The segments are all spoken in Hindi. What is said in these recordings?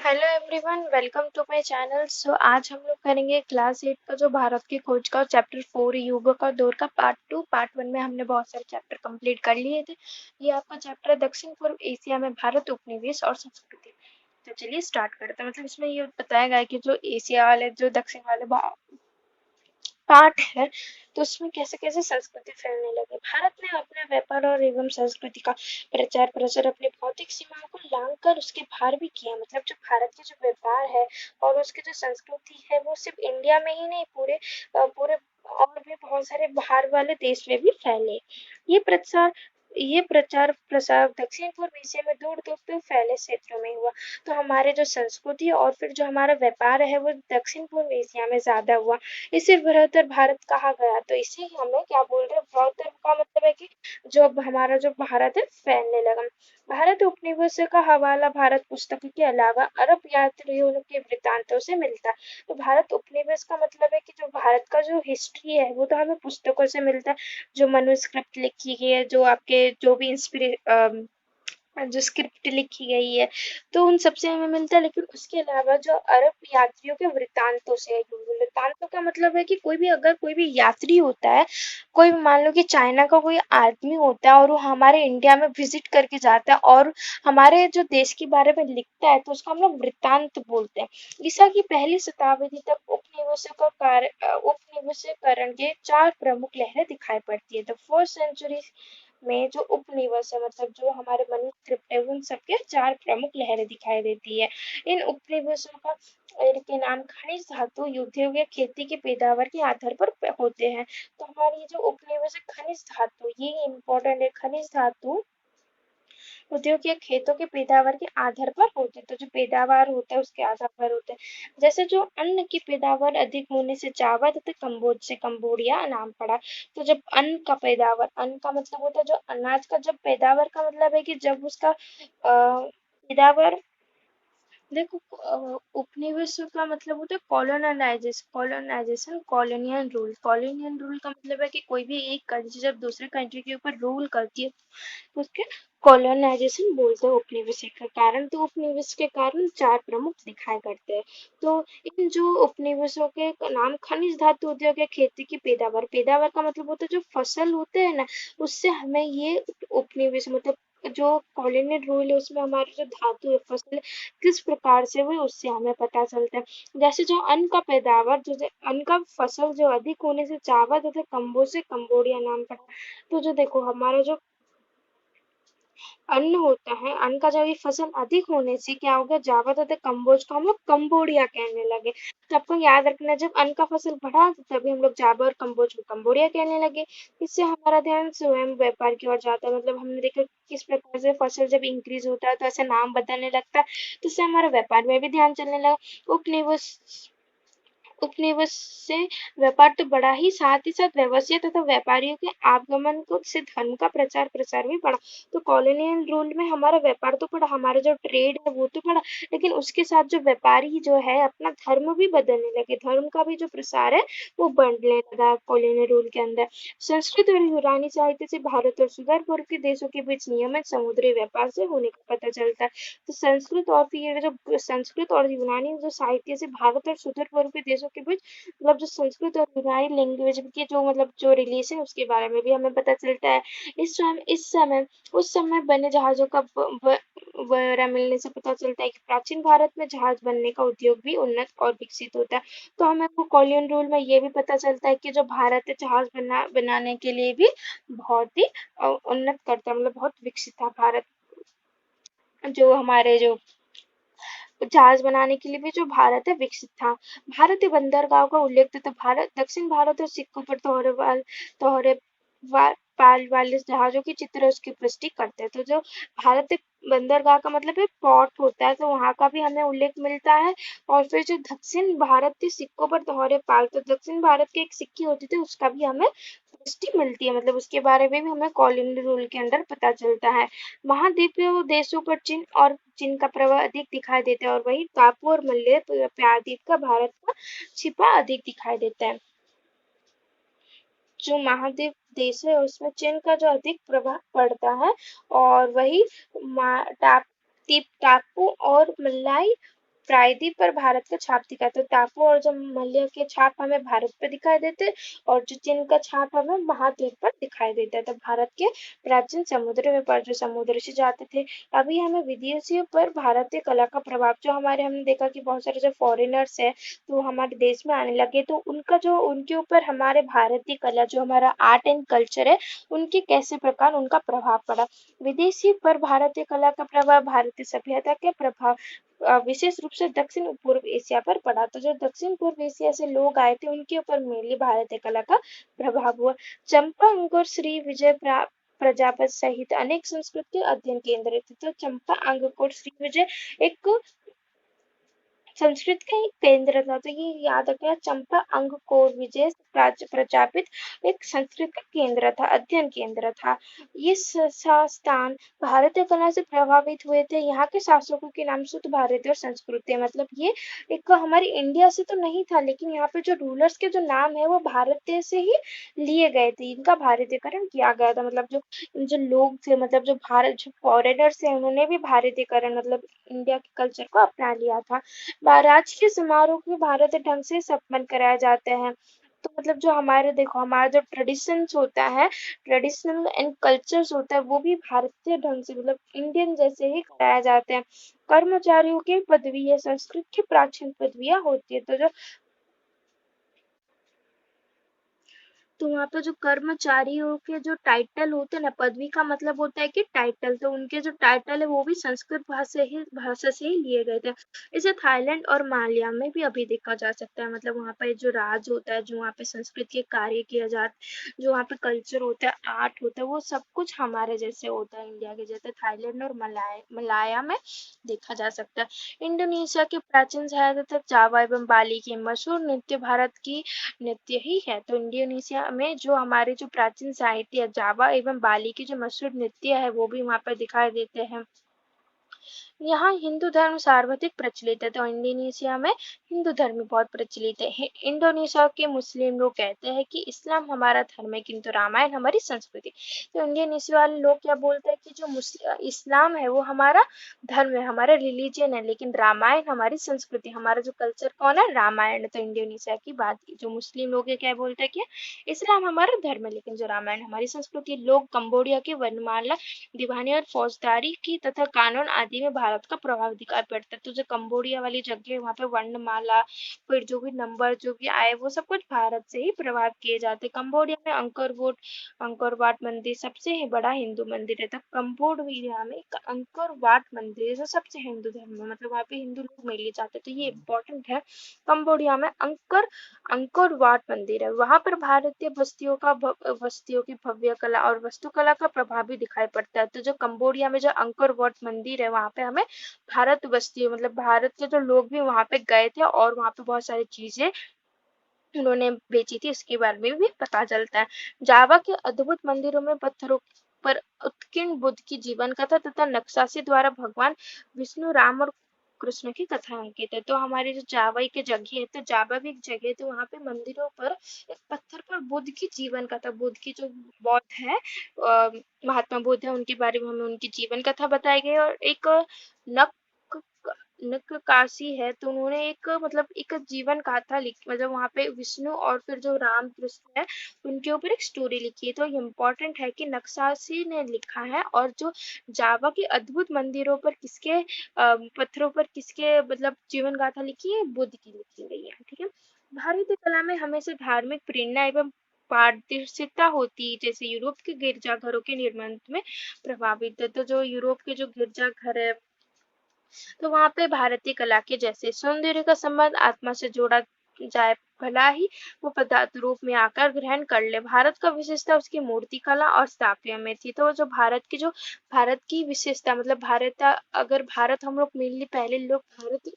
Hello everyone, welcome to my channel. आज हम लोग करेंगे क्लास 8 का जो भारत की खोज का चैप्टर 4 युगों का दौर का पार्ट 2। पार्ट 1 में हमने बहुत सारे चैप्टर कंप्लीट कर लिए थे। ये आपका चैप्टर है दक्षिण पूर्व एशिया में भारत उपनिवेश और संस्कृति। तो चलिए स्टार्ट करते हैं। मतलब इसमें ये बताया गया है कि जो एशिया वाले जो दक्षिण वाले पार्ट है, तो उसमें कैसे कैसे संस्कृति फैलने लगे। भारत ने अपने व्यापार और एवं संस्कृति का प्रचार प्रसार अपनी भौतिक सीमाओं को लांघकर उसके बाहर भी किया। मतलब जो भारत के जो व्यापार है और उसकी जो संस्कृति है वो सिर्फ इंडिया में ही नहीं, पूरे और भी बहुत सारे बाहर वाले देश में भी फैले। ये प्रचार ये प्रचार प्रसार दक्षिण पूर्व एशिया में दूर दूर तक फैले क्षेत्रों में हुआ। तो हमारे जो संस्कृति है और फिर जो हमारा व्यापार है वो दक्षिण पूर्व एशिया में ज्यादा हुआ। इसे बृहत्तर भारत कहा गया। तो इसे हमें क्या बोल रहे हैं, बृहत्तर का मतलब है कि जो हमारा जो भारत है फैलने लगा। भारत उपनिवेश का हवाला भारत पुस्तक के अलावा अरब यात्रियों के वृत्तांतों से मिलता है। तो भारत उपनिवेश का मतलब है कि जो भारत का जो हिस्ट्री है वो तो हमें पुस्तकों से मिलता है। जो मनुस्क्रिप्ट लिखी गई है, जो आपके जो भी जो स्क्रिप्ट लिखी गई है, तो उन सबसे हमें मिलता है। लेकिन उसके अलावा जो अरब यात्रियों के वृत्तांतों से है। वृत्तांतों का मतलब है कि कोई भी यात्री होता है, कोई भी मान लो कि चाइना का कोई आदमी होता है और वो हमारे इंडिया में विजिट करके जाता है और हमारे जो देश के बारे में लिखता है, तो उसका हम लोग वृत्तांत बोलते हैं। ईसा की पहली शताब्दी तक उपनिवेशीकरण के चार प्रमुख लहरें दिखाई पड़ती है। द फर्स्ट सेंचुरी में जो उपनिवेश है, मतलब जो हमारे मनुस्क्रिप्ट है, उन सबके चार प्रमुख लहरें दिखाई देती है। इन उपनिवेशों का के नाम खनिज धातु, उद्योग या खेती की पैदावार के आधार पर होते हैं। तो हमारी जो उपनिवेश है खनिज धातु, ये इम्पोर्टेंट है। खनिज धातु उद्योग या खेतों के पैदावार के आधार पर होते हैं। तो जो पैदावार होता है उसके आधार पर होते हैं। जैसे जो अन्न की पैदावार अधिक होने से जावा तथा कम्बोज से कंबोडिया नाम पड़ा। तो जब अन्न का मतलब होता है जो अनाज का, जब पैदावार का मतलब है कि जब उसका पैदावार, देखो उपनिवेशों का मतलब होता है कॉलोनाइजेशन, कॉलोनियल रूल का मतलब है कि कोई भी एक कंट्री जब दूसरे कंट्री के ऊपर रूल करती है तो उसके कॉलोनाइजेशन बोलते हैं। उपनिवेश के कारण, तो उपनिवेश के कारण चार प्रमुख दिखाई करते हैं। तो इन जो उपनिवेशों के नाम खनिज धातु उद्योग या खेती की पैदावार, पैदावार का मतलब होता है जो फसल होते हैं ना, उससे हमें ये उपनिवेश मतलब जो कॉलोनियल रूल है उसमें हमारी जो धातु है, फसल किस प्रकार से हुई उससे हमें पता चलता है। जैसे जो अन्न का पैदावार, जो अन्न का फसल जो अधिक होने से जावा तथा कम्बोज से कंबोडिया नाम पड़ा। तो जो देखो हमारा जो अन्न होता है, अन्न का जब ये फसल अधिक होने से क्या हो गया, जावा तथा कम्बोज को हम लोग कंबोडिया कहने लगे। तो आपको याद रखना, जब अन्न का फसल बढ़ा तो तभी हम लोग जावा और कम्बोज को कंबोडिया कहने लगे। इससे हमारा ध्यान स्वयं व्यापार की ओर जाता है। मतलब हमने देखा किस प्रकार से फसल जब इंक्रीज होता है तो ऐसे नाम बदलने लगता है, तो इससे हमारा व्यापार में भी ध्यान चलने लगा। उपनिवेश उपनिवेश से व्यापार तो बढ़ा ही, साथ ही साथ व्यवसाय तथा व्यापारियों के आगमन को से धर्म का प्रचार प्रसार भी बढ़ा। तो कॉलोनियल रूल में हमारा व्यापार तो बढ़ा, हमारा जो ट्रेड है वो तो बढ़ा, लेकिन उसके साथ जो व्यापारी जो है अपना धर्म भी बदलने लगे। धर्म का भी जो प्रसार है वो बढ़ने लगा कॉलोनियल रूल के अंदर। संस्कृत और यूनानी साहित्य से भारत और सुदूर पूर्व के देशों के बीच नियमित समुद्री व्यापार से होने का पता चलता है। तो संस्कृत और यूनानी जो साहित्य से भारत और सुदूर पूर्व के देशों के बीच, मतलब जो संस्कृत और यूनानी लैंग्वेज के जो मतलब जो रिलेशन उसके बारे में भी हमें पता चलता है। उस समय बने जहाजों का ब्यौरा मिलने से पता चलता है कि प्राचीन भारत में जहाज बनने का उद्योग भी उन्नत और विकसित होता है। तो हमें वो कॉलोनियल रूल में ये भी पता चलता है कि जो भारत है जहाज बनाने के लिए भी बहुत ही उन्नत करता है, मतलब बहुत विकसित था भारत। जो हमारे जो जहाज बनाने के लिए भी जो भारत है विकसित था। भारतीय बंदरगाह का उल्लेख तो भारत दक्षिण भारत और सिक्कों पर तोहरे पाल वाले जहाजों के चित्र उसकी पुष्टि करते हैं। तो जो भारतीय बंदरगाह का मतलब है पोर्ट होता है, तो वहां का भी हमें उल्लेख मिलता है। और फिर जो दक्षिण भारत के सिक्कों पर दोहरे पाल, तो दक्षिण भारत के एक सिक्के होते थे उसका भी हमें पुष्टि मिलती है, मतलब उसके बारे में भी हमें कॉलोनियल रूल के अंदर पता चलता है। महाद्वीपीय देशों पर चीन का प्रभाव अधिक दिखाई देता है, और वही टापू और मलय प्रायद्वीप का भारत का छिपा अधिक दिखाई देता है। जो महाद्वीप देश है उसमें चीन का जो अधिक प्रभाव पड़ता है, और वही टापू और मलय प्रायद्वीप पर भारत का छाप दिखा, तो टापू और जो मलय के छाप हमें भारत पर दिखाई देते, और जो चीन का छाप हमें महाद्वीप पर दिखाई देता है। तो भारत के प्राचीन समुद्र व्यापार जो समुद्र से जाते थे। अभी हमें विदेशियों पर भारतीय कला का प्रभाव, जो हमारे हमने देखा कि बहुत सारे जो फॉरेनर्स है तो हमारे देश में आने लगे, तो उनका जो उनके ऊपर हमारे भारतीय कला जो हमारा आर्ट एंड कल्चर है, उनके कैसे प्रकार उनका प्रभाव पड़ा। विदेशी पर भारतीय कला का प्रभाव, भारतीय सभ्यता के प्रभाव विशेष रूप से दक्षिण पूर्व एशिया पर पड़ा। तो जो दक्षिण पूर्व एशिया से लोग आए थे, उनके ऊपर मेनली भारतीय कला का प्रभाव हुआ। चंपा अंकुर श्री विजय प्रजापति सहित अनेक संस्कृत के अध्ययन केंद्र थे। तो चंपा अंकुर श्री विजय एक संस्कृत का एक केंद्र था। तो ये याद रखना, चंपा अंगकोर विजय प्रजापित एक संस्कृत का केंद्र था, अध्ययन केंद्र था। ये संस्थान भारतीय कला से प्रभावित हुए थे। यहाँ के शासकों के नाम शुद्ध भारतीय और संस्कृत है। मतलब ये एक हमारी इंडिया से तो नहीं था, लेकिन यहाँ पे जो रूलर्स के जो नाम है वो भारतीय से ही लिए गए थे, इनका भारतीयकरण किया गया था। मतलब जो लोग थे, मतलब जो भारत जो फॉरेनर्स थे, उन्होंने भी भारतीयकरण मतलब इंडिया के कल्चर को अपना लिया था। राजकीय समारोह में भारतीय ढंग से संपन्न कराए जाते हैं। तो मतलब जो हमारे देखो, हमारा जो ट्रेडिशंस होता है, ट्रेडिशनल एंड कल्चर्स होता है, वो भी भारतीय ढंग से मतलब इंडियन जैसे ही कराया जाते हैं। कर्मचारियों की पदवी है, संस्कृत की प्राचीन पदवियां होती है। तो वहाँ पे जो कर्मचारियों के जो टाइटल होते हैं ना, पदवी का मतलब होता है कि टाइटल, तो उनके जो टाइटल है वो भी संस्कृत भाषा से ही लिए गए थे। इसे थाईलैंड और मालया में भी अभी देखा जा सकता है। मतलब वहाँ पे जो राज होता है, जो वहाँ पे संस्कृत के कार्य किए जाते, जो वहाँ पे कल्चर होता है, आर्ट होता है, वो सब कुछ हमारे जैसे होता है, इंडिया के जैसे। थाईलैंड और मलाया में देखा जा सकता है। इंडोनेशिया के प्राचीन सभ्यता जावा एवं बाली के मशहूर नृत्य भारत की नृत्य ही है। तो इंडोनेशिया में जो हमारे जो प्राचीन साहित्य है, जावा एवं बाली के जो मशहूर नृत्य है, वो भी वहाँ पर दिखाई देते हैं। यहाँ हिंदू धर्म सर्वाधिक प्रचलित है। तो इंडोनेशिया में हिंदू धर्म बहुत प्रचलित है। इंडोनेशिया के मुस्लिम लोग कहते हैं कि इस्लाम हमारा धर्म है, किंतु रामायण हमारी संस्कृति। तो इंडोनेशिया वाले लोग क्या बोलते हैं कि जो इस्लाम है वो हमारा धर्म है, हमारा रिलीजन है, लेकिन रामायण हमारी संस्कृति, हमारा जो कल्चर कौन है, रामायण। तो इंडोनेशिया की बात की जो मुस्लिम लोग है क्या बोलते हैं कि इस्लाम हमारा धर्म है, लेकिन जो रामायण हमारी संस्कृति। लोग कंबोडिया के वर्णमाला, दीवानी और फौजदारी की तथा कानून आदि में भारत का प्रभाव दिखाई पड़ता है। तो जो कंबोडिया वाली जगह है, वहाँ पे वर्णमाला, फिर जो भी नंबर जो भी आए, वो सब कुछ भारत से ही प्रभाव किए जाते हैं। कंबोडिया में अंकोर वाट मंदिर सबसे ही बड़ा हिंदू मंदिर है। तो कंबोडिया में एक अंकोर वाट मंदिर है जो सबसे हिंदू धर्म में, मतलब वहाँ पे हिंदू लोग मिल जाते हैं। तो ये इम्पोर्टेंट है। कंबोडिया में अंकोर वाट मंदिर है। वहाँ पर भारतीय बस्तियों की भव्य कला और वास्तुकला का प्रभाव भी दिखाई पड़ता है। तो जो कंबोडिया में जो अंकोर वाट मंदिर है, वहाँ पे हमें भारत बस्तियों मतलब भारत के जो लोग भी वहाँ पे गए थे और वहाँ पे बहुत सारी चीजें उन्होंने बेची थी, इसके बारे में भी पता चलता है। जावा के अद्भुत मंदिरों में पत्थरों पर उत्कीर्ण बुद्ध की जीवन कथा तथा नक्काशी द्वारा भगवान विष्णु, राम और कृष्ण की कथा अंकित है। तो हमारी जो जावा की जगह है, तो जावा भी एक जगह है, तो वहाँ पे मंदिरों पर एक पत्थर पर बुद्ध की जीवन कथा, बुद्ध की जो बौद्ध है, महात्मा बुद्ध है, उनके बारे में हमें उनकी जीवन कथा बताई गई। और एक नक नक्काशी है, तो उन्होंने एक मतलब एक जीवन गाथा लिखी, मतलब वहाँ पे विष्णु और फिर जो राम कृष्ण है, उनके ऊपर एक स्टोरी लिखी है। तो इम्पोर्टेंट है कि नक्काशी ने लिखा है। और जो जावा के अद्भुत मंदिरों पर किसके पत्थरों पर किसके मतलब जीवन गाथा लिखी है, बुद्ध की लिखी गई है। ठीक है। भारतीय कला में हमेशा धार्मिक प्रेरणा एवं पारदर्शिता होती है, जैसे यूरोप के गिरजाघरों के निर्माण में प्रभावित है। तो जो यूरोप के जो गिरजाघर है, तो वहाँ पे भारतीय कला के जैसे सौंदर्य का संबंध आत्मा से जोड़ा जाए, भला ही वो पदार्थ रूप में आकार ग्रहण कर ले। भारत का विशेषता उसकी मूर्ति कला और स्थापत्य में थी। तो जो भारत की विशेषता मतलब भारत, अगर भारत हम लोग मेनली पहले लोग भारत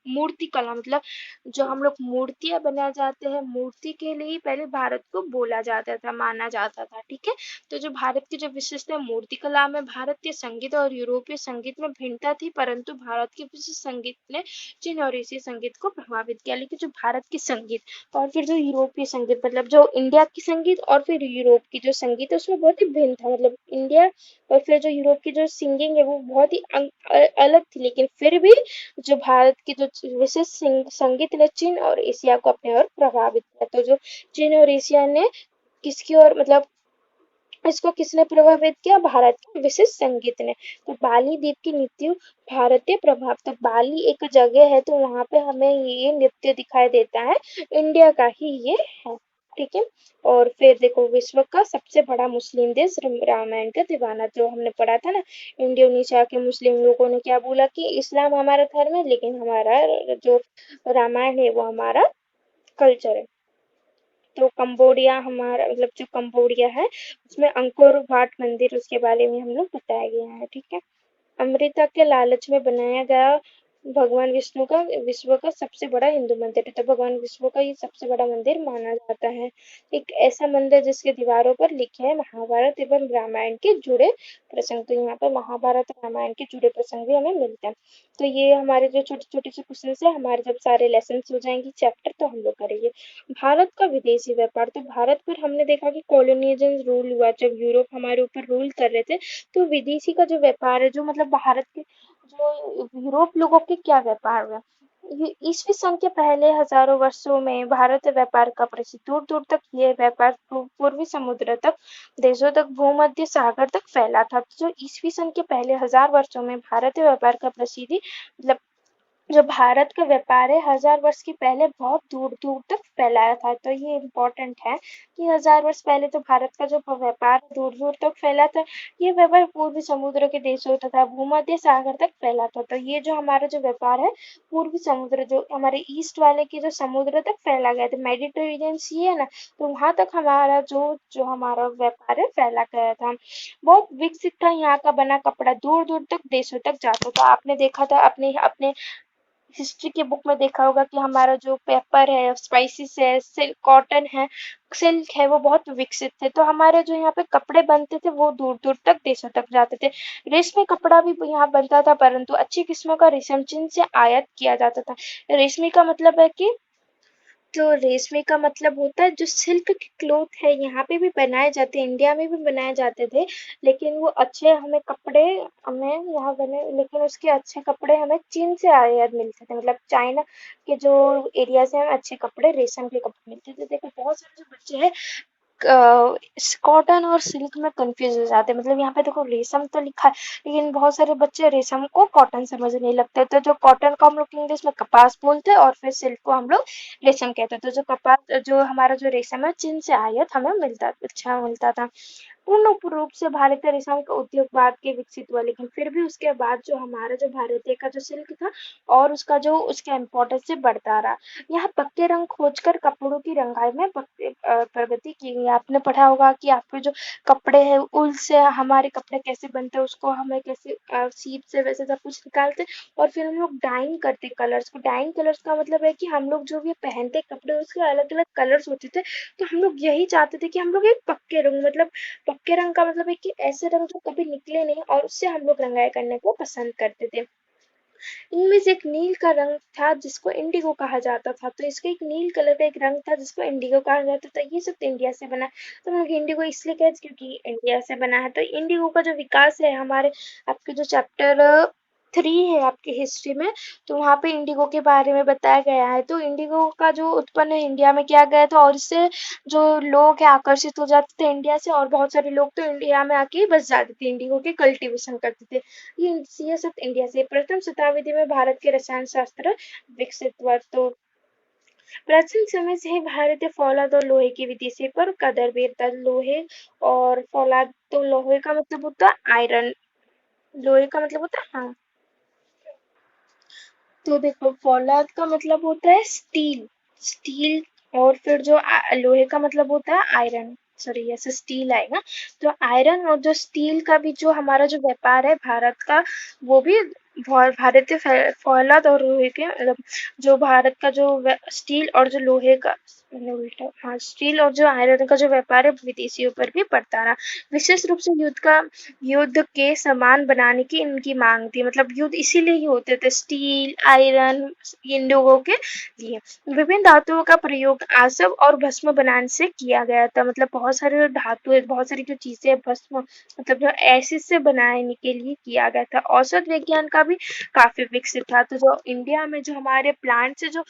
मूर्ति कला मतलब जो हम लोग मूर्तियाँ बनाए जाते हैं, मूर्ति के लिए ही पहले भारत को बोला जाता था, माना जाता था, ठीक है? तो जो भारत की जो विशेषता है मूर्ति कला में, भारतीय संगीत और यूरोपीय संगीत में भिन्नता थी, परंतु भारत के विशिष्ट संगीत ने चीन और एशियाई संगीत को प्रभावित किया। लेकिन जो भारत की संगीत और फिर जो यूरोपीय संगीत मतलब जो इंडिया की संगीत और फिर यूरोप की जो संगीत है उसमें बहुत ही भिन्न था। मतलब इंडिया और फिर जो यूरोप की जो सिंगिंग है वो बहुत ही अलग थी, लेकिन फिर भी जो भारत की जो विशेष संगीत ने चीन और एशिया को अपने ओर प्रभावित किया। तो जो चीन और एशिया ने किसकी ओर मतलब इसको किसने प्रभावित किया? भारत के विशेष संगीत ने। तो बाली द्वीप की नृत्य भारतीय प्रभाव, तो बाली एक जगह है तो वहां पे हमें ये नृत्य दिखाई देता है, इंडिया का ही ये है, ठीक है। और फिर देखो विश्व का सबसे बड़ा मुस्लिम देश रामायण का दीवाना, जो हमने पढ़ा था ना, इंडोनेशिया के मुस्लिम लोगों ने क्या बोला कि इस्लाम हमारा धर्म है लेकिन हमारा जो रामायण है वो हमारा कल्चर है। तो कंबोडिया हमारा मतलब जो कंबोडिया है उसमें अंकोर वाट मंदिर उसके बारे में हम लोग बताया गया है, ठीक है। अमृता के लालच में बनाया गया भगवान विष्णु का विश्व का सबसे बड़ा हिंदू मंदिर है, तो भगवान विष्णु का ये सबसे बड़ा मंदिर माना जाता है। एक ऐसा मंदिर जिसके दीवारों पर लिखे हैं महाभारत एवं रामायण के जुड़े प्रसंग, तो यहाँ पर महाभारत और रामायण के जुड़े प्रसंग भी हमें मिलते हैं। तो ये हमारे जो छोटे छोटे से क्वेश्चन है, हमारे जब सारे लेसन हो जाएंगे चैप्टर तो हम लोग करेंगे। भारत का विदेशी व्यापार, तो भारत पर हमने देखा कि कॉलोनियलिज्म रूल हुआ, जब यूरोप हमारे ऊपर रूल कर रहे थे तो विदेशी का जो व्यापार है जो मतलब भारत के जो यूरोप लोगों के क्या व्यापार हुआ, ईसवी सन के पहले हजारों वर्षों में भारत व्यापार का प्रसिद्ध दूर दूर तक ये व्यापार पूर्वी समुद्र तक देशों तक भूमध्य सागर तक फैला था। जो ईसवी सन के पहले 1000 वर्षों में भारतीय व्यापार का प्रसिद्धि मतलब जो भारत का व्यापार है 1000 वर्ष के पहले बहुत दूर दूर तक फैलाया था, तो ये इम्पोर्टेंट है कि 1000 वर्ष पहले तो भारत का जो व्यापार दूर दूर तक फैला था, ये व्यापार पूर्वी समुद्र के देशों तथा भूमध्य सागर तक फैला था। तो ये जो हमारा जो व्यापार है पूर्वी समुद्र जो हमारे ईस्ट वाले के जो समुद्र तक फैला गया था, मेडिटेरेनियन सी है ना, तो वहां तक हमारा जो जो हमारा व्यापार है फैला गया था। बहुत विकसित था, यहाँ का बना कपड़ा दूर दूर तक देशों तक जाता था। आपने देखा था अपने अपने हिस्ट्री की बुक में देखा होगा कि हमारा जो पेपर है, स्पाइसेस है, सिल्क कॉटन है, सिल्क है, वो बहुत विकसित थे। तो हमारे जो यहाँ पे कपड़े बनते थे वो दूर दूर तक देशों तक जाते थे। रेशमी कपड़ा भी यहाँ बनता था, परंतु अच्छी किस्मों का रेशम चीन से आयात किया जाता था। रेशमी का मतलब है कि तो रेशमी का मतलब होता है जो सिल्क के क्लॉथ है, यहाँ पे भी बनाए जाते हैं, इंडिया में भी बनाए जाते थे, लेकिन वो अच्छे हमें कपड़े हमें यहाँ बने, लेकिन उसके अच्छे कपड़े हमें चीन से आयात मिलते थे, मतलब चाइना के जो एरिया से हमें अच्छे कपड़े रेशम के कपड़े मिलते थे। देखो बहुत सारे जो बच्चे हैं कॉटन और सिल्क में कंफ्यूज हो जाते हैं, मतलब यहाँ पे देखो रेशम तो लिखा है लेकिन बहुत सारे बच्चे रेशम को कॉटन समझने लगते हैं। तो जो कॉटन को हम लोग इंग्लिश में कपास बोलते हैं और फिर सिल्क को हम लोग रेशम कहते हैं। तो जो कपास जो हमारा जो रेशम है चीन से आयात हमें मिलता था। पूर्ण रूप से भारतीय रेशम का उद्योग बाद के विकसित हुआ, लेकिन फिर भी उसके बाद जो हमारा जो भारतीय का जो सिल्क था और उसका जो उसका इम्पोर्टेंस से बढ़ता रहा। यहाँ पक्के रंग खोजकर कपड़ों की रंगाई में प्रगति की गई। आपने पढ़ा होगा कि आपके जो कपड़े हैं उल से हमारे कपड़े कैसे बनते हैं, उसको हमें कैसे सीप से वैसे सब कुछ निकालते और फिर हम लोग डाइंग करते कलर्स को। डाइंग कलर्स का मतलब है कि हम लोग जो भी पहनते कपड़े उसके अलग अलग कलर्स होते थे, तो हम लोग यही चाहते थे कि हम लोग एक पक्के रंग मतलब पक्के रंग का मतलब है कि ऐसे रंग जो कभी निकले नहीं और उससे हम लोग रंगाई करने को पसंद करते थे। इनमें से एक नील का रंग था जिसको इंडिगो कहा जाता था, तो इसका एक नील कलर का एक रंग था जिसको इंडिगो कहा जाता था। ये सब तो इंडिया से बना है, तो हम लोग इंडिगो इसलिए कहते हैं क्योंकि इंडिया से बना है। तो इंडिगो का जो विकास है हमारे आपके जो चैप्टर 3 है आपकी हिस्ट्री में, तो वहाँ पे इंडिगो के बारे में बताया गया है। तो इंडिगो का जो उत्पन्न इंडिया में किया गया था और इससे जो लोग हैं आकर्षित हो जाते थे इंडिया से, और बहुत सारे लोग तो इंडिया में आके बस जाते थे, इंडिगो के कल्टीवेशन करते थे। ये सब इंडिया से प्रथम शताब्दी में भारत के रसायन शास्त्र विकसित हुआ। तो प्राचीन समय से ही भारतीय फौलाद और लोहे की विदेशी पर कदर भी था। लोहे और फौलाद, तो लोहे का मतलब होता है आयरन, लोहे का मतलब होता है हाँ, तो देखो फौलाद का मतलब होता है स्टील, स्टील, और फिर जो लोहे का मतलब होता है आयरन, सॉरी ऐसे स्टील आएगा। तो आयरन और जो स्टील का भी जो हमारा जो व्यापार है भारत का वो भी भारतीय फौलाद और लोहे के मतलब जो भारत का जो स्टील और जो लोहे का मैंने उल्टा हाँ स्टील और जो आयरन का जो व्यापार है विदेशियों पर भी पड़ता रहा। विशेष रूप से युद्ध के सामान बनाने की इनकी मांग थी, मतलब युद्ध इसीलिए ही होते थे स्टील आयरन इन लोगों के लिए। विभिन्न धातुओं का प्रयोग आसव और भस्म बनाने से किया गया था, मतलब बहुत सारे धातु बहुत सारी जो चीजें भस्म मतलब जो एसिड से बनाने के लिए किया गया था। औषध विज्ञान का भी काफी विकसित था। तो जो इंडिया में जो हमारे प्लांट से जो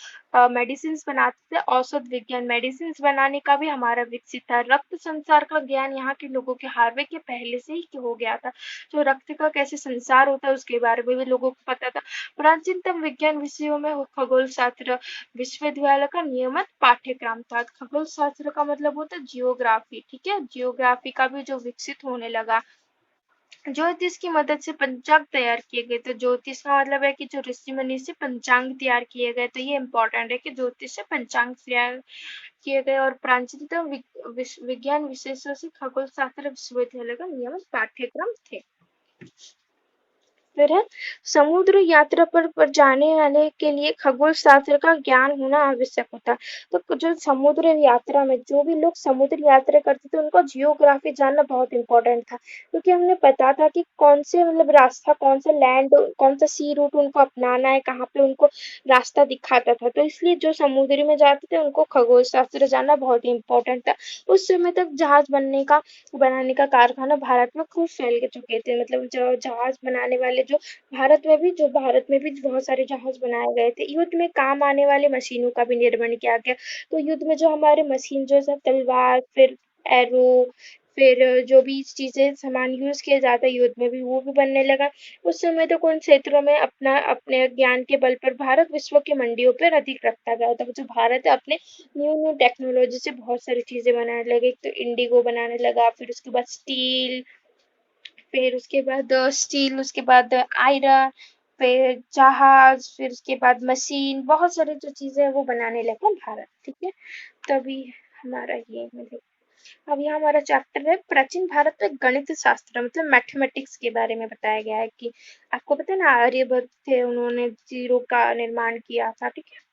मेडिसिन बनाते थे, औषध विज्ञान मेडिसिन बनाने का भी हमारा विकसित था। रक्त संचार का ज्ञान यहाँ के लोगों के हार्वे के पहले से ही हो गया था। जो रक्त का कैसे संसार होता है उसके बारे में भी लोगों को पता था। प्राचीनतम विज्ञान विषयों में खगोल शास्त्र विश्वविद्यालय का नियमित पाठ्यक्रम था। खगोल शास्त्र का मतलब होता है जियोग्राफी, ठीक है, जियोग्राफी का भी जो विकसित होने लगा। ज्योतिष की मदद से पंचांग तैयार किए गए, तो ज्योतिष का मतलब है कि जो ऋषि मुनि से पंचांग तैयार किए गए, तो ये इम्पोर्टेंट है कि ज्योतिष से पंचांग तैयार किए गए। और प्राचीनतम विज्ञान विशेषों से खगोल शास्त्र विश्वविद्यालय का नियमित पाठ्यक्रम थे। फिर है समुद्र यात्रा पर जाने वाले के लिए खगोल शास्त्र का ज्ञान होना आवश्यक होता है। तो जो समुद्र यात्रा में जो भी लोग समुद्र यात्रा करते थे उनको जियोग्राफी जानना बहुत इंपॉर्टेंट था, क्योंकि हमने पता था कि कौन से मतलब रास्ता कौन सा लैंड कौन सा सी रूट उनको अपनाना है, कहाँ पे उनको रास्ता दिखाता था। तो इसलिए जो समुद्र में जाते थे उनको खगोल शास्त्र जानना बहुत ही इंपॉर्टेंट था। उस समय तक जहाज बनाने का कारखाना भारत में खूब फैल चुके थे, मतलब जो जहाज बनाने वाले जो भारत में भी बहुत सारे जहाज बनाए गए थे। युद्ध में काम आने वाले मशीनों का भी निर्माण किया गया। तो युद्ध में जो हमारे मशीन जो सब तलवार फिर एरो फिर जो भी चीजें सामान यूज किया जाता है युद्ध में भी वो भी बनने लगा। उस समय तो उन क्षेत्रों में अपने ज्ञान के बल पर भारत विश्व की मंडियों पर अधिक रखता गया था। जो भारत है अपने न्यू न्यू टेक्नोलॉजी से बहुत सारी चीजें बनाने लगे। एक तो इंडिगो बनाने लगा, फिर उसके बाद स्टील, फिर उसके बाद स्टील, उसके बाद आयरन, फिर जहाज, फिर उसके बाद मशीन, बहुत सारी जो चीजें हैं वो बनाने लगा भारत, ठीक है। तभी हमारा ये मतलब अब यहाँ हमारा चैप्टर है प्राचीन भारत में गणित शास्त्र मतलब मैथमेटिक्स के बारे में बताया गया है कि आपको पता है ना आर्यभट्ट थे, उन्होंने जीरो का निर्माण किया था, ठीक है।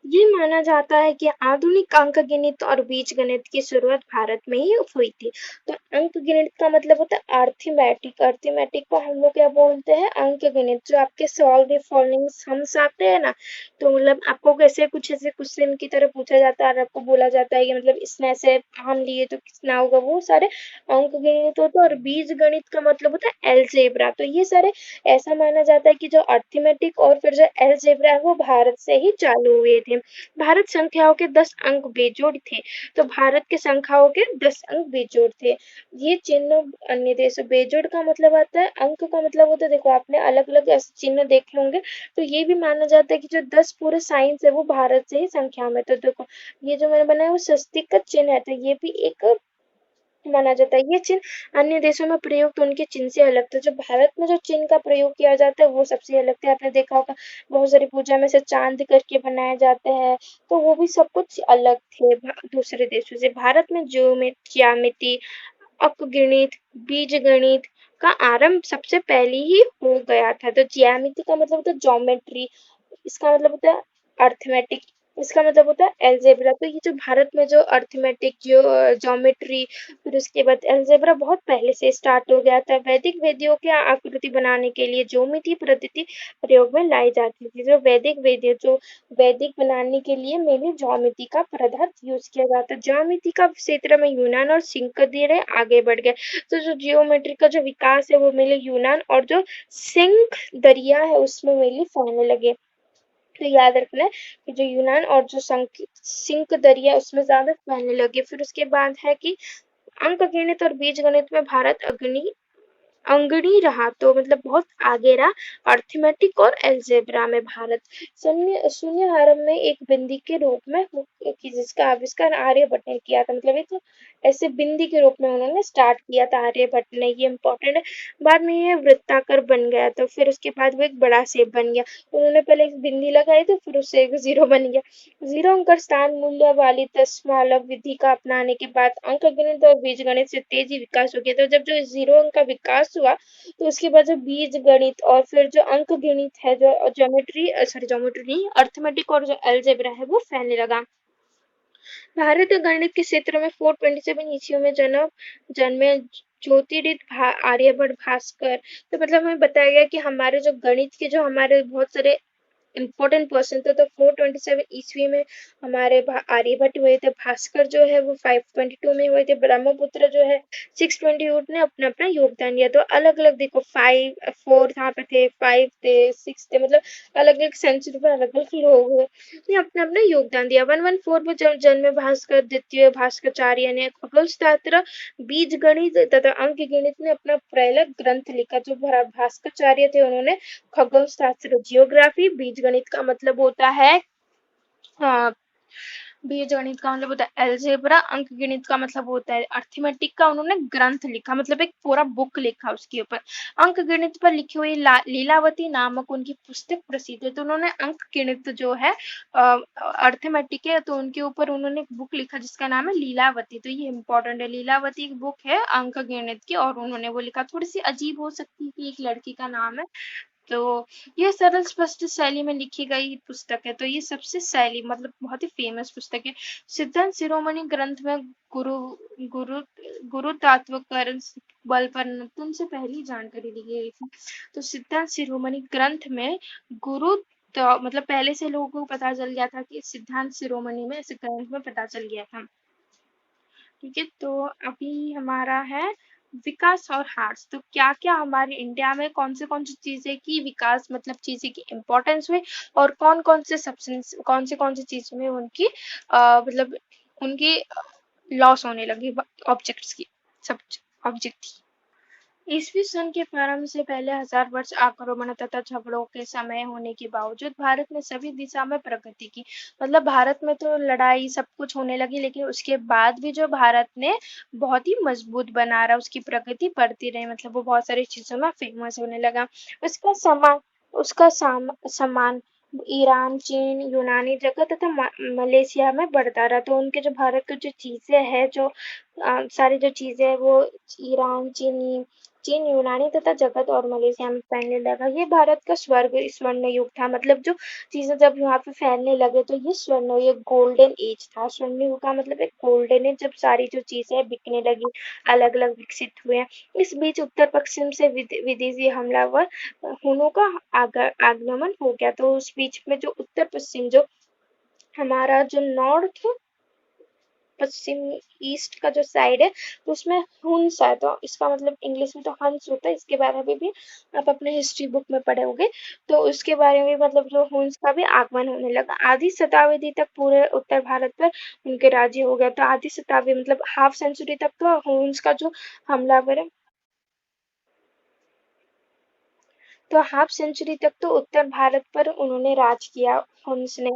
ये माना जाता है कि आधुनिक अंकगणित और बीजगणित की शुरुआत भारत में ही हुई थी। तो अंकगणित का मतलब होता है अर्थमेटिक, अर्थमेटिक को हम लोग क्या बोलते हैं अंकगणित। जो आपके सॉल्व द फॉलोइंग सम्स आते हैं ना, तो मतलब आपको कैसे कुछ ऐसे क्वेश्चन की तरह पूछा जाता है और आपको बोला जाता है कि मतलब इसमें ऐसे हम लिए तो कितना होगा, वो सारे अंकगणित होते हैं। और बीज गणित का मतलब होता है एलजेब्रा। तो ये सारे ऐसा माना जाता है कि जो अर्थमेटिक और फिर जो एलजेब्रा है वो भारत से ही चालू हुए थे। भारत संख्याओं के 10 अंक बेजोड़ थे। तो भारत के संख्याओं के 10 अंक बेजोड़ थे। ये चिन्ह अन्य देशों बेजोड़ का मतलब आता है, अंक का मतलब होता है, देखो आपने अलग अलग ऐसे चिन्ह देखे होंगे। तो ये भी माना जाता है कि जो 10 पूरे साइंस है वो भारत से ही संख्या में। तो देखो ये जो मैंने बनाया वो स्वस्तिक का चिन्ह है, तो ये भी एक माना जाता है। ये चिन्ह अन्य देशों में प्रयुक्त उनके चिन्ह से अलग था। जो भारत में जो चिन्ह का प्रयोग किया जाता है वो सबसे अलग था। आपने देखा होगा बहुत सारी पूजा में से चांद करके बनाए जाते हैं, तो वो भी सब कुछ अलग थे दूसरे देशों से। भारत में ज्यामिति अंकगणित बीज गणित का आरंभ सबसे पहले ही हो गया था। तो ज्यामिति का मतलब होता है ज्योमेट्री, इसका मतलब होता है अर्थमेटिक, इसका मतलब होता है एलजेब्रा। तो ये जो भारत में जो अर्थमेटिक जो ज्योमेट्री फिर उसके बाद एलजेब्रा बहुत पहले से स्टार्ट हो गया था। वैदिक वेदियों की आकृति बनाने के लिए ज्योमेट्री पद्धति प्रयोग में लाई जाती थी। जो वैदिक वेदियों जो वैदिक बनाने के लिए मेनली ज्योमेट्री का पदार्थ यूज किया जाता है। ज्योमेट्री का क्षेत्र में यूनान और सिंह धीरे आगे बढ़ गए। तो जो जियोमेट्री का जो विकास है वो मेनली यूनान और जो सिंह दरिया है उसमें मेनली फैलने लगे। तो याद रखना है कि जो यूनान और जो सिंक दरिया उसमें ज्यादा फैलने लगे। फिर उसके बाद है कि अंक गणित और बीज गणित में भारत अग्रणी रहा, तो मतलब बहुत आगे रहा। अर्थमेटिक और एलजेब्रा में भारत शून्य आरंभ में एक बिंदी के रूप में कि जिसका आविष्कार आर्यभट्ट ने किया था। मतलब एक ऐसे बिंदी के रूप में उन्होंने स्टार्ट किया था आर्यभट्ट ने, ये इम्पोर्टेंट है। बाद में ये वृत्ताकार बन गया, तो फिर उसके बाद वो एक बड़ा शेप बन गया। उन्होंने पहले एक बिंदी लगाई तो फिर उससे एक जीरो बन गया। जीरो अंक स्थान मूल्य वाली दशमलव विधि का अपनाने के बाद अंक गणित और बीज गणित से तेजी विकास हो गया। तो जब जो जीरो अंक का विकास विकास हुआ, तो उसके बाद जो बीज गणित और फिर जो अंक गणित है, जो ज्योमेट्री नहीं, अर्थमेटिक और जो अलजेब्रा है वो फैलने लगा। भारतीय गणित के क्षेत्र में 427 ईस्वी में जन्मे ज्योतिरिक्त आर्यभट्ट भास्कर। तो मतलब हमें बताया गया कि हमारे जो गणित के जो हमारे बहुत सारे इम्पोर्टेंट पर्सन थे, तो 427 ईस्वी में हमारे आर्यभट्ट हुए थे। भास्कर जो है वो 522 में हुए थे। ब्रह्मपुत्र जो है 628 ने अपना अपना योगदान दिया। तो अलग अलग देखो, 4 यहाँ पे थे, 5 थे, 6 थे, मतलब अलग अलग सेंचुरी पर अलग अलग लोग ने अपना अपना योगदान दिया। 114 में जब जन्मे भास्कर, द्वितीय भास्कराचार्य ने खगोल शास्त्र, बीज गणित तथा अंक गणित ने अपना पहला ग्रंथ लिखा। जो भास्कराचार्य थे उन्होंने खगोल शास्त्र, जियोग्राफी, बीज गणित का मतलब होता है बीज गणित का मतलब होता है एल्जेब्रा, अंक गणित का मतलब होता है अर्थमेटिक का उन्होंने ग्रंथ लिखा, मतलब एक पूरा बुक लिखा उसके ऊपर। अंक गणित पर लिखी हुई लीलावती नामक उनकी पुस्तक प्रसिद्ध है। तो उन्होंने अंक गणित जो है अर्थमेटिक है, तो उनके ऊपर उन्होंने एक बुक लिखा जिसका नाम है लीलावती। तो ये इंपॉर्टेंट है, लीलावती एक बुक है अंक गणित की, और उन्होंने वो लिखा। थोड़ी सी अजीब हो सकती है कि एक लड़की का नाम है, तो ये सरल स्पष्ट शैली में लिखी गई पुस्तक है। तो ये सबसे शैली मतलब बहुत ही फेमस पुस्तक है। सिद्धांत शिरोमणि ग्रंथ में गुरु गुरु गुरुत्वाकर्षण बल पर नूतन से पहली जानकारी दी गई थी। तो सिद्धांत शिरोमणि ग्रंथ में गुरु, तो मतलब पहले से लोगों को पता चल गया था कि सिद्धांत शिरोमणि में, इस ग्रंथ में पता चल गया था। ठीक है, तो अभी हमारा है विकास और हार्स। तो क्या क्या हमारे इंडिया में कौन सी चीजें की विकास, मतलब चीजें की इम्पोर्टेंस हुई, और कौन से चीज में उनकी मतलब उनकी लॉस होने लगी ऑब्जेक्ट्स की, सब ऑब्जेक्ट। ईसवी सन के प्रारंभ से पहले 1000 वर्ष आक्रमण तथा झगड़ों के समय होने के बावजूद भारत ने सभी दिशा में प्रगति की। मतलब भारत में तो लड़ाई सब कुछ होने लगी, लेकिन उसके बाद भी जो भारत ने बहुत ही मजबूत बना रहा, उसकी प्रगति बढ़ती रही, मतलब वो बहुत सारी चीजों में फेमस होने लगा। उसका सम्मान ईरान, चीन, यूनानी जगह तथा मलेशिया में बढ़ता रहा। तो उनके जो भारत की जो चीजें हैं, जो सारी जो चीजें हैं वो ईरान, चीन, यूनानी तथा जगत और मलेशिया में फैलने लगा। ये भारत का स्वर्ण युग था। मतलब जो चीजें जब यहाँ पे फैलने लगे, तो ये स्वर्ण युग, गोल्डन एज था। स्वर्ण युग का मतलब एक गोल्डन एज, जब सारी जो चीजें बिकने लगी, अलग अलग विकसित हुए। इस बीच उत्तर पश्चिम से विदेशी हमलावर हुनों का आगमन हो गया। तो उस बीच में जो उत्तर पश्चिम, जो हमारा जो नॉर्थ पश्चिम ईस्ट का जो साइड है, तो उसमें हुन्स है। तो इसका मतलब इंग्लिश में तो हंस होता है। इसके बारे में भी आप अपने हिस्ट्री बुक में पढ़े होंगे। तो उसके बारे में मतलब जो हुन्स का भी आगमन होने लगा। आधी शताब्दी तक पूरे उत्तर भारत पर उनके राज्य हो गया। तो आधी शताब्दी मतलब हाफ सेंचुरी तक तो हुन्स का जो हमलावर है, तो हाफ सेंचुरी तक तो उत्तर भारत पर उन्होंने राज किया, हुन्स ने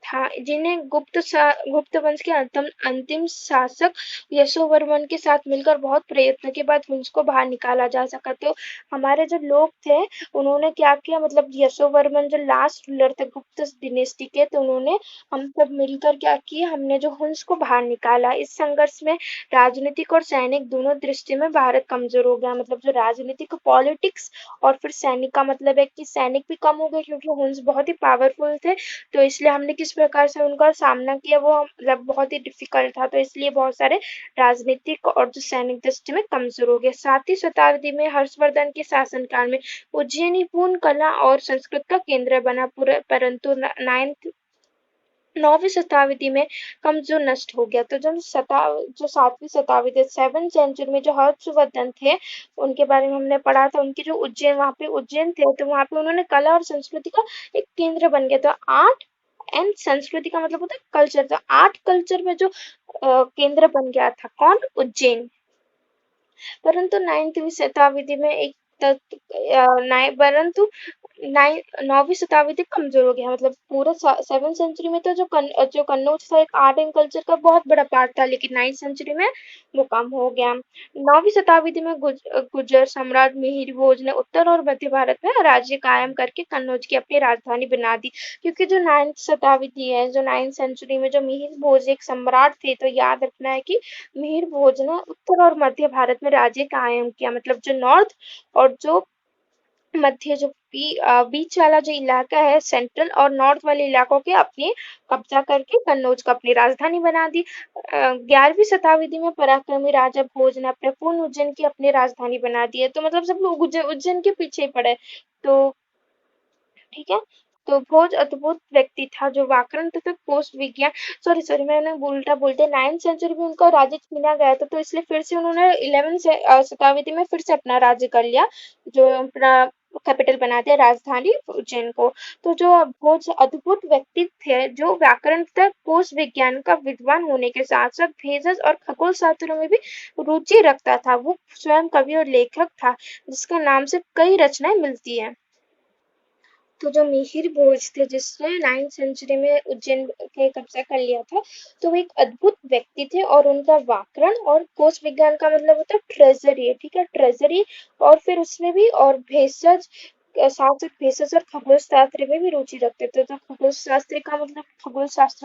था, जिन्हें गुप्त वंश के अंतिम शासक यशोवर्मन के साथ मिलकर बहुत प्रयत्न के बाद हुंस को बाहर निकाला जा सका। तो हमारे जो लोग थे, उन्होंने क्या किया, मतलब यशोवर्मन जो लास्ट रूलर थे गुप्त डिनेस्टी के, तो उन्होंने हम सब मिलकर क्या किया, हमने जो हुंस को बाहर निकाला। इस संघर्ष में राजनीतिक और सैनिक दोनों दृष्टि में भारत कमजोर हो गया। मतलब जो राजनीतिक पॉलिटिक्स और फिर सैनिक का मतलब है कि सैनिक भी कम हो गए, क्योंकि हुंस बहुत ही पावरफुल थे। तो इसलिए हमने किस प्रकार से उनका सामना किया, वो मतलब बहुत ही डिफिकल्ट था। तो इसलिए बहुत सारे राजनीतिक और जो सैनिक दृष्टि में कमजोर हो गए। 7वीं शताब्दी में हर्षवर्धन के शासनकाल में उज्जैनी पूर्ण कला और संस्कृत का केंद्र बना, परंतु 9वीं शताब्दी में कमजोर नष्ट हो गया। तो जो 7वीं शताब्दी, 7th सेंचुरी में जो हर्षवर्धन थे, उनके बारे में हमने पढ़ा था। उनकी जो उज्जैन, वहाँ पे उज्जैन थे, तो वहाँ पे उन्होंने कला और संस्कृति का एक केंद्र बन गया। तो आर्ट एंड संस्कृति का मतलब होता है कल्चर। तो आर्ट कल्चर में जो केंद्र बन गया था कौन, उज्जैन। परंतु 9वीं शताब्दी में एक परंतु नौवीं शताब्दी कमजोर हो गया, मतलब पूरा 7th सेंचुरी में तो जो कन्नौज था एक आर्ट एंड कल्चर का बहुत बड़ा पार्ट था, लेकिन 9th सेंचुरी में वो कम हो गया। 9वीं शताब्दी में गुर्जर सम्राट मिहिर भोज ने उत्तर और मध्य भारत में राज्य कायम करके कन्नौज की अपनी राजधानी बना दी। क्योंकि जो 9th शताब्दी है, जो 9th सेंचुरी में जो मिहिर भोज एक सम्राट थे, तो याद रखना है कि मिहिर भोज ने उत्तर और मध्य भारत में राज्य कायम किया, मतलब जो नॉर्थ और जो मध्य जो बीच वाला जो इलाका है, सेंट्रल और नॉर्थ वाले इलाकों के अपने कब्जा करके कन्नौज को अपनी राजधानी बना दी। 11वीं शताब्दी में पराक्रमी राजा भोज ने अपने पूर्ण उज्जैन की अपनी राजधानी बना दी है, तो मतलब सब लोग उज्जैन के पीछे ही पड़े। तो ठीक है, तो भोज अद्भुत व्यक्ति था जो व्याकरण तथा कोश विज्ञान, सॉरी सॉरी मैंने उल्टा बोल दिया, 9th सेंचुरी में उनका राज्य छीना गया था, तो इसलिए फिर से उन्होंने 11वीं शताब्दी में फिर से अपना राज्य कर लिया, जो अपना कैपिटल बना दिया राजधानी उज्जैन को। तो जो भोज अद्भुत व्यक्ति थे, जो व्याकरण तथा कोश विज्ञान का विद्वान होने के साथ साथ भेषज और खगोल शास्त्रों में भी रुचि रखता था। वो स्वयं कवि और लेखक था, जिसके नाम से कई रचनाएं मिलती है। तो जो मिहिर भोज थे, जिसने 9th सेंचुरी में उज्जैन के कब्जा कर लिया था, तो वो एक अद्भुत व्यक्ति थे, और उनका व्याकरण और कोश विज्ञान का मतलब होता है ट्रेजरी, ठीक है, ट्रेजरी, और फिर उसमें भी और भेषज, साथ साथ भेषज और खगोल शास्त्र में भी रुचि रखते थे। तो खगोल शास्त्र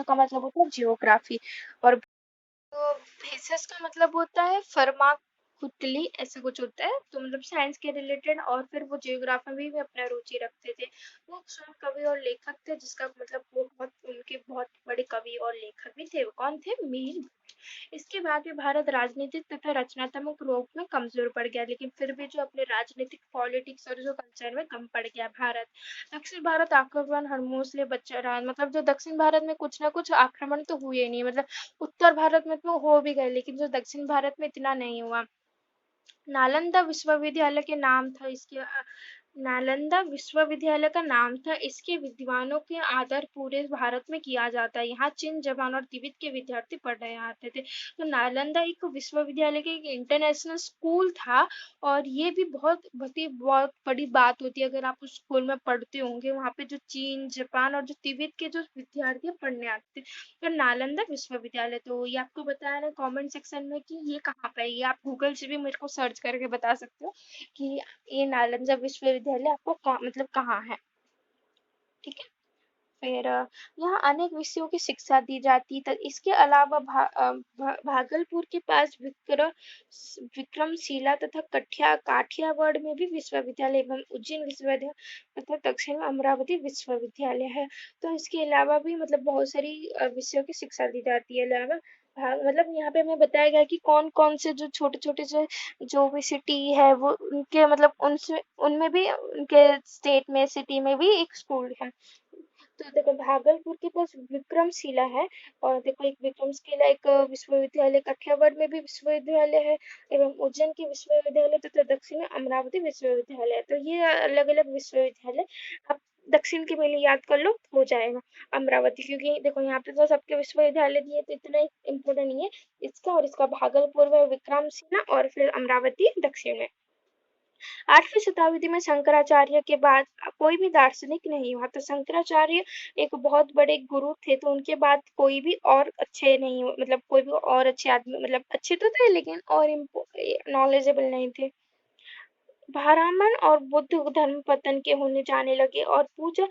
का मतलब होता है जियोग्राफी, और तो भेषज का मतलब होता है फर्माकुटली, ऐसा कुछ होता है, तो मतलब साइंस के रिलेटेड, और फिर वो जियोग्राफी में भी अपना रुचि रखते थे। वो स्वयं कवि और लेखक थे, जिसका मतलब वो बहुत उनके बहुत बड़े कवि और लेखक भी थे। वो कौन थे? मिहिर। इसके बाद भी भारत राजनीतिक तथा रचनात्मक रूप में कमजोर पड़ गया, लेकिन फिर भी जो अपने राजनीतिक पॉलिटिक्स और जो कल्चर में कम पड़ गया भारत। दक्षिण भारत आक्रमण हरमोस ले बच्चा रहा, मतलब जो दक्षिण भारत में कुछ ना कुछ आक्रमण तो हुए नहीं, मतलब उत्तर भारत में तो हो भी गए, लेकिन जो दक्षिण भारत में इतना नहीं हुआ। नालंदा विश्वविद्यालय के नाम था इसके नालंदा विश्वविद्यालय का नाम था, इसके विद्वानों के आदर पूरे भारत में किया जाता है। यहाँ चीन, जापान और तिब्बत के विद्यार्थी पढ़ने आते थे। तो नालंदा एक विश्वविद्यालय के एक इंटरनेशनल स्कूल था, और ये भी बहुत बड़ी बात होती है अगर आप उस स्कूल में पढ़ते होंगे। वहाँ पे जो चीन, जापान और जो तिब्बत के जो विद्यार्थी पढ़ने आते थे, तो नालंदा विश्वविद्यालय, तो ये आपको बताया ना कमेंट सेक्शन में कि ये कहाँ पे है। ये आप गूगल से भी मेरे को सर्च करके बता सकते हो कि ये नालंदा विश्वविद्यालय आपको मतलब कहाँ है, ठीक है। फिर यहाँ अनेक विषयों की शिक्षा दी जाती, तो इसके अलावा भागलपुर के पास विक्रमशिला तथा काठियावाड़ में भी विश्वविद्यालय एवं उज्जैन विश्वविद्यालय तथा दक्षिण में अमरावती विश्वविद्यालय है। तो इसके अलावा भी मतलब बहुत सारी विषयों की शिक्षा दी जाती है। अलावा मतलब यहाँ पे हमें बताया गया कि कौन कौन से जो छोटे छोटे जो जो भी सिटी है, वो उनके मतलब उनसे उनमें भी उनके स्टेट में सिटी में भी एक स्कूल है। तो देखो भागलपुर के पास विक्रमशिला है, और देखो एक विक्रमशिला एक विश्वविद्यालय, काठियावाड़ में भी विश्वविद्यालय है, एवं उज्जैन की विश्वविद्यालय तथा दक्षिण में अमरावती विश्वविद्यालय है। तो ये अलग अलग विश्वविद्यालय आप दक्षिण के पहले याद कर लो, हो जाएगा अमरावती, क्योंकि देखो यहाँ पे तो सबके विश्वविद्यालय दिए, तो इतना इम्पोर्टेंट नहीं है इसका, और इसका भागलपुर में विक्रमशिला, और फिर अमरावती दक्षिण में। 8वीं शताब्दी में शंकराचार्य के बाद कोई भी दार्शनिक नहीं हुआ, तो शंकराचार्य एक बहुत बड़े गुरु थे, तो उनके बाद कोई भी और अच्छे नहीं मतलब कोई भी और अच्छे आदमी, मतलब अच्छे तो थे लेकिन और नॉलेजेबल नहीं थे। ब्राह्मण और बुद्ध धर्म पतन के होने जाने लगे, और पूजा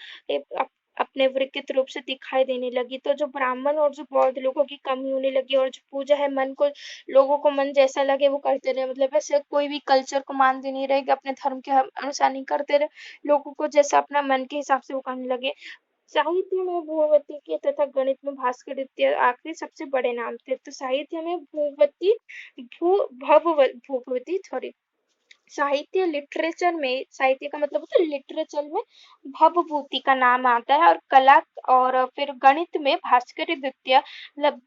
अपने विकृत रूप से दिखाई देने लगी। तो जो ब्राह्मण और जो बौद्ध लोगों की कमी होने लगी, और जो पूजा है मन को, लोगों को मन जैसा लगे वो करते रहे, मतलब ऐसे कोई भी कल्चर को मानते नहीं रहे कि अपने धर्म के अनुसार नहीं करते रहे, लोगों को जैसा अपना मन के हिसाब से वो करने लगे। साहित्य में भूपति के तथा गणित में भास्करादित्य आखिरी सबसे बड़े नाम थे। तो साहित्य में भूपति सॉरी, साहित्य का मतलब होता है लिटरेचर में भवभूति का नाम आता है, और कला और फिर गणित में भास्करादित्य मतलब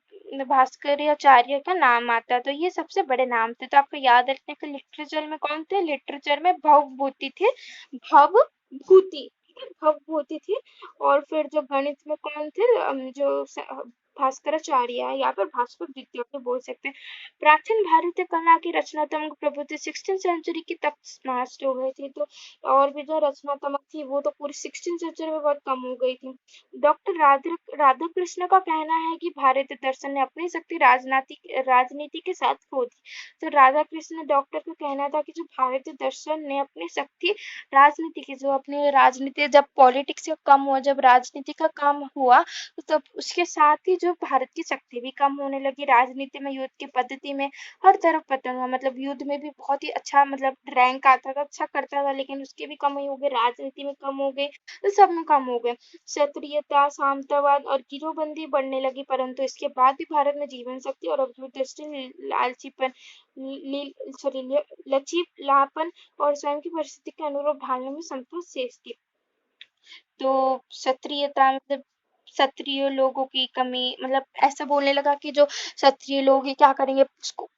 भास्कराचार्य का नाम आता है। तो ये सबसे बड़े नाम थे, तो आपको याद रखने के लिटरेचर में कौन थे, लिटरेचर में भवभूति थे, भवभूति, ठीक है, भवभूति थी। और फिर जो गणित में कौन थे, जो भास्कराचार्य या फिर भास्कर द्वितीय भी बोल सकते हैं। प्राचीन भारतीय कला की रचनात्मक प्रवृत्ति 16th सेंचुरी की तक नष्ट हो गई थी, तो और भी जो रचनात्मक थी वो तो पूरी 16th सेंचुरी में बहुत कम हो गई थी। डॉक्टर राधा कृष्ण का कहना है कि भारतीय दर्शन ने अपनी शक्ति राजनीति के साथ खो दी। तो राधा कृष्ण डॉक्टर का कहना था कि जो भारतीय दर्शन ने अपनी शक्ति राजनीति की, जो अपनी राजनीति जब पॉलिटिक्स का कम हुआ, जब राजनीति का काम हुआ, तो तब उसके साथ ही जो भारत की शक्ति भी कम होने लगी। राजनीति में, युद्ध की पद्धति में हर तरफ पतन हुआ। मतलब युद्ध में भी बहुत ही अच्छा मतलब रैंक आता था, अच्छा करता था, लेकिन उसके भी कम ही हो गए, राजनीति में कम हो गए, तो सब में कम हो गए। क्षत्रियता, सामंतवाद और गिरोहबंदी बढ़ने लगी, परंतु इसके बाद भी भारत में जीवन शक्ति और दूरदृष्टि, लालचीपन, सॉरी लचीलापन और स्वयं की परिस्थिति के अनुरूप ढालने में संतोष शेष थी। तो क्षत्रियता मतलब क्षत्रिय लोगों की कमी, मतलब ऐसा बोलने लगा कि जो क्षत्रिय लोग ये क्या करेंगे,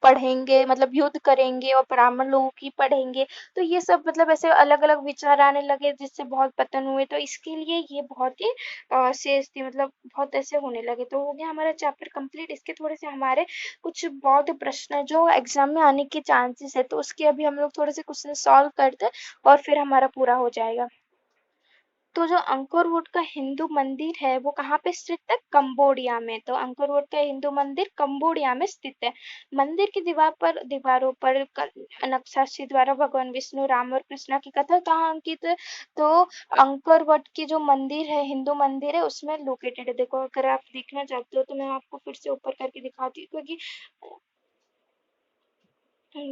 पढ़ेंगे मतलब युद्ध करेंगे, और ब्राह्मण लोगों की पढ़ेंगे। तो ये सब मतलब ऐसे अलग अलग विचार आने लगे, जिससे बहुत पतन हुए। तो इसके लिए ये बहुत ही शेष थी, मतलब बहुत ऐसे होने लगे। तो हो गया हमारा चैप्टर कंप्लीट। इसके थोड़े से हमारे कुछ बौद्ध प्रश्न जो एग्जाम में आने के चांसेस है, तो उसके अभी हम लोग थोड़े से क्वेश्चन सॉल्व करते हैं और फिर हमारा पूरा हो जाएगा। तो जो अंकोर वोट का हिंदू मंदिर है वो कहाँ पे स्थित है? कंबोडिया में। तो अंकोर वोट का हिंदू मंदिर कंबोडिया में स्थित है। मंदिर की दीवारों पर नक्काशी द्वारा भगवान विष्णु, राम और कृष्णा की कथा कहाँ अंकित है? तो अंकोर वट की जो मंदिर है, हिंदू मंदिर है, उसमें लोकेटेड है। देखो अगर आप देखना चाहते हो तो मैं आपको फिर से ऊपर करके दिखाती हूँ, क्योंकि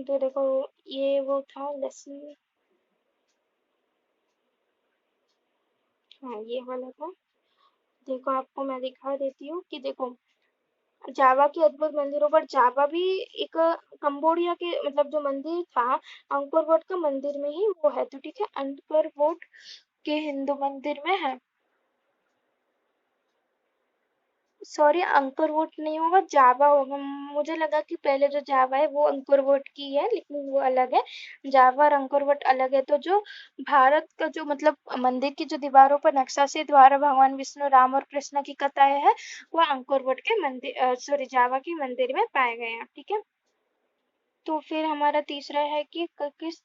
तो देखो ये वो था लेसन। हाँ ये वाला था। देखो आपको मैं दिखा देती हूँ कि देखो जावा के अद्भुत मंदिरों पर जावा भी एक कंबोडिया के मतलब जो मंदिर था, अंकोर वट का मंदिर में ही वो है। तो ठीक है, अंकोर वट के हिंदू मंदिर में है। सॉरी, अंकुर वोट नहीं होगा, जावा होगा। मुझे लगा कि पहले जो जावा है वो अंकुर वोट की है, लेकिन वो अलग है। जावा और अंकुर वोट अलग है। तो जो भारत का जो मतलब मंदिर की जो दीवारों पर नक्काशी द्वारा भगवान विष्णु, राम और कृष्ण की कथाएं है, वो अंकुर वोट के मंदिर, सॉरी जावा के मंदिर में पाए गए हैं। ठीक है। तो फिर हमारा तीसरा है कि किस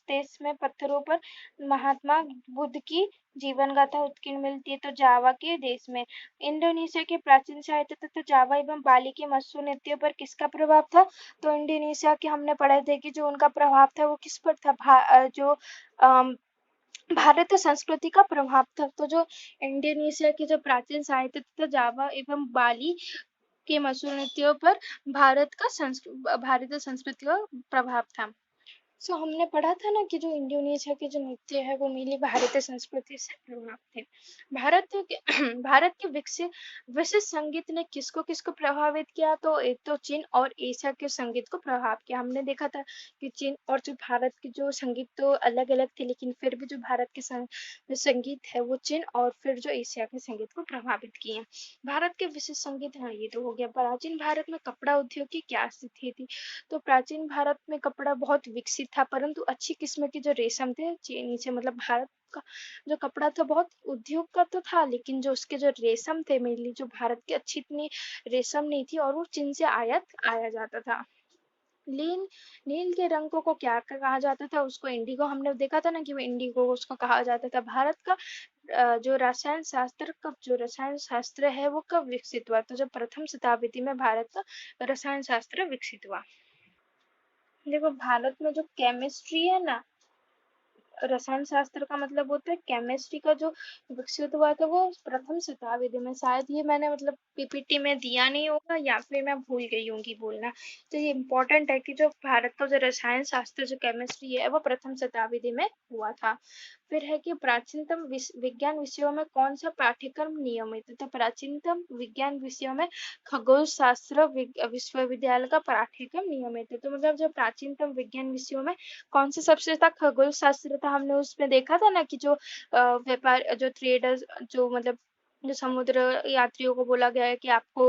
देश में पत्थरों पर महात्मा बुद्ध की जीवन गाथा उत्कीर्ण मिलती है? तो जावा के देश में। इंडोनेशिया के प्राचीन साहित्य तथा जावा एवं बाली के मत्स्य नृत्यों पर किसका प्रभाव था? तो इंडोनेशिया के हमने पढ़े थे कि जो उनका प्रभाव था वो किस पर था? जो भारतीय संस्कृति का प्रभाव था। तो जो इंडोनेशिया की जो प्राचीन साहित्य तथा जावा एवं बाली के मशहूर नृत्यों पर भारतीय संस्कृति का प्रभाव था। हमने पढ़ा था ना कि जो इंडोनेशिया के जो नृत्य है वो मेनली भारतीय संस्कृति से प्रभावित थे। भारत के भारत के विकसित विशिष्ट संगीत ने किसको किसको प्रभावित किया? तो एक तो चीन और एशिया के संगीत को प्रभाव किया। हमने देखा था कि चीन और जो भारत के जो संगीत तो अलग अलग थे, लेकिन फिर भी जो भारत के जो संगीत है वो चीन और फिर जो एशिया के संगीत को प्रभावित किए। भारत के विशिष्ट संगीत, हाँ ये तो हो गया। प्राचीन भारत में कपड़ा उद्योग की क्या स्थिति थी? तो प्राचीन भारत में कपड़ा बहुत विकसित था, परंतु अच्छी किस्म के जो रेशम थे नीचे मतलब भारत का जो कपड़ा था बहुत उद्योग का तो था, लेकिन जो उसके जो रेशम थे मेनली जो भारत की अच्छी इतनी रेशम नहीं थी, और वो चीन से आयात आया जाता था। नील नील के रंग को क्या कहा जाता था? उसको इंडिगो। हमने देखा था ना कि वो इंडिगो उसको कहा जाता था। भारत का जो रसायन शास्त्र है वो कब विकसित हुआ? तो जब प्रथम शताब्दी में भारत का रसायन शास्त्र विकसित हुआ। देखो भारत में जो केमिस्ट्री है ना, रसायन शास्त्र का मतलब होता है केमिस्ट्री का जो विकसित हुआ था वो प्रथम शताब्दी में। शायद ये मैंने मतलब पीपीटी में दिया नहीं होगा या फिर मैं भूल गई होंगी बोलना। तो ये इम्पोर्टेंट है कि जो भारत का जो रसायन शास्त्र जो केमिस्ट्री है वो प्रथम शताब्दी में हुआ था। फिर है कि प्राचीनतम विज्ञान विषयों में कौन सा पाठ्यक्रम नियमित है? तो प्राचीनतम विज्ञान विषयों में खगोल शास्त्र विश्वविद्यालय का पाठ्यक्रम नियमित है। तो मतलब जो प्राचीनतम विज्ञान विषयों में कौन सा सबसे था? खगोल शास्त्र था। हमने उसमें देखा था ना कि जो व्यापार जो ट्रेडर्स जो मतलब जो समुद्र यात्रियों को बोला गया है कि आपको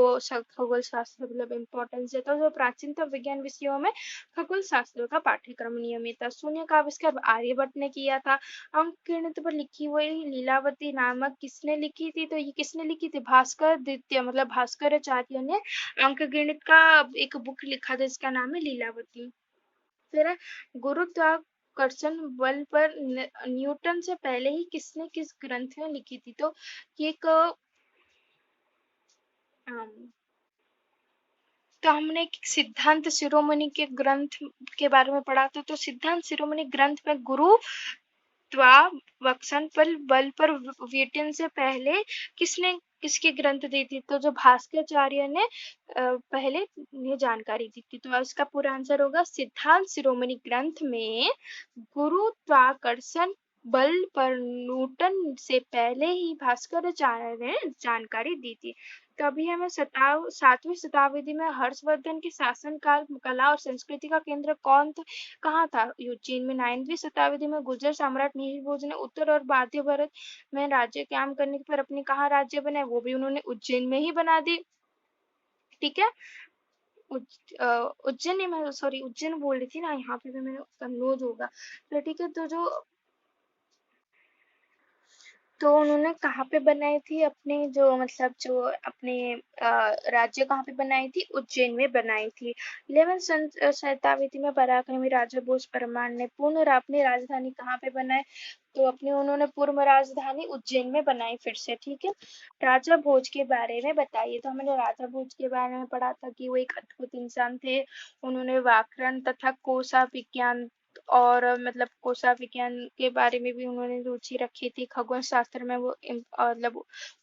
खगोल शास्त्र मतलब इम्पोर्टेंस देता है। तो प्राचीनतम विज्ञान विषयों में खगोल शास्त्र का पाठ्यक्रम नियमित था। शून्य का आविष्कार आर्यभट्ट ने किया था। अंक गणित पर लिखी हुई लीलावती नामक किसने लिखी थी? तो ये किसने लिखी थी? भास्कर द्वितीय मतलब भास्कराचार्य ने अंक गणित का एक बुक लिखा था, इसका नाम है लीलावती। फिर है गुरुत्वाकर्षण बल पर न्यूटन से पहले ही किसने किस ग्रंथ में लिखी थी? तो ये एक तो हमने एक सिद्धांत शिरोमणि के ग्रंथ के बारे में पढ़ा था। तो सिद्धांत शिरोमणि ग्रंथ में गुरुत्वाकर्षण बल पर व्युत्पन्न से पहले किसने किसकी ग्रंथ दी थी? तो जो भास्कराचार्य ने पहले ये जानकारी दी थी। तो इसका पूरा आंसर होगा सिद्धांत शिरोमणि ग्रंथ में गुरुत्वाकर्षण बल पर न्यूटन से पहले ही भास्कराचार्य ने जानकारी दी थी। तो अभी हमें 7वीं शताब्दी में हर्षवर्धन के शासनकाल कला और संस्कृति का केंद्र कहाँ था? उज्जैन में। 9वीं शताब्दी में गुर्जर सम्राट मिहिर भोज ने उत्तर और मध्य भारत में राज्य कायम करने पर अपने कहाँ राज्य बनाए? वो भी उन्होंने उज्जैन में ही बना दी। ठीक है। उज्जैन नहीं, मैं सॉरी उज्जैन बोल रही थी ना, यहाँ पे भी मैंने कन्फ्यूज होगा। तो ठीक है, तो जो तो उन्होंने कहाँ पे बनाई थी अपने जो मतलब जो अपने राज्य कहाँ पे बनाई थी? उज्जैन में बनाई थी। 11वीं शताब्दी में पराक्रमी राजा भोज परमार ने अपनी राजधानी कहाँ पे बनाए? तो अपनी उन्होंने पूर्व राजधानी उज्जैन में बनाई फिर से। ठीक है। राजा भोज के बारे में बताइए। तो हमने राजा भोज के बारे में पढ़ा था कि वो एक अद्भुत इंसान थे। उन्होंने व्याकरण तथा कोशा विज्ञान और मतलब कोशा विज्ञान के बारे में भी उन्होंने रुचि रखी थी। खगोल शास्त्र में वो मतलब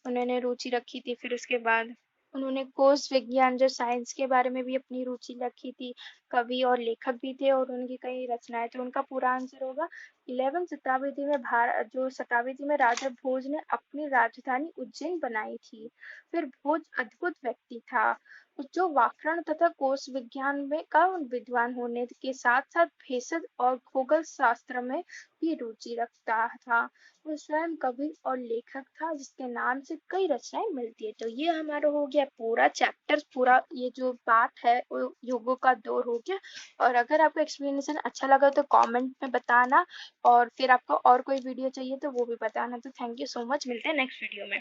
उन्होंने रुचि रखी थी। फिर उसके बाद उन्होंने कोश विज्ञान जो साइंस के बारे में भी अपनी रुचि रखी थी। कवि और लेखक भी थे और उनकी कई रचनाएं। तो उनका पूरा आंसर होगा 11वीं शताब्दी में शताब्दी में राजा भोज ने अपनी राजधानी उज्जैन बनाई थी। फिर भोज अद्भुत व्यक्ति था जो व्याकरण तथा कोश विज्ञान में का विद्वान होने के साथ साथ भेषज और खगोल शास्त्र में भी रुचि रखता था। वो स्वयं कवि और लेखक था जिसके नाम से कई रचनाएं मिलती है। तो ये हमारा हो गया पूरा चैप्टर, पूरा ये जो पार्ट है वो युगों का दौर हो गया। और अगर आपको एक्सप्लेनेशन अच्छा लगा तो कमेंट में बताना, और फिर आपको और कोई वीडियो चाहिए तो वो भी बताना। तो थैंक यू सो मच, मिलते हैं नेक्स्ट वीडियो में।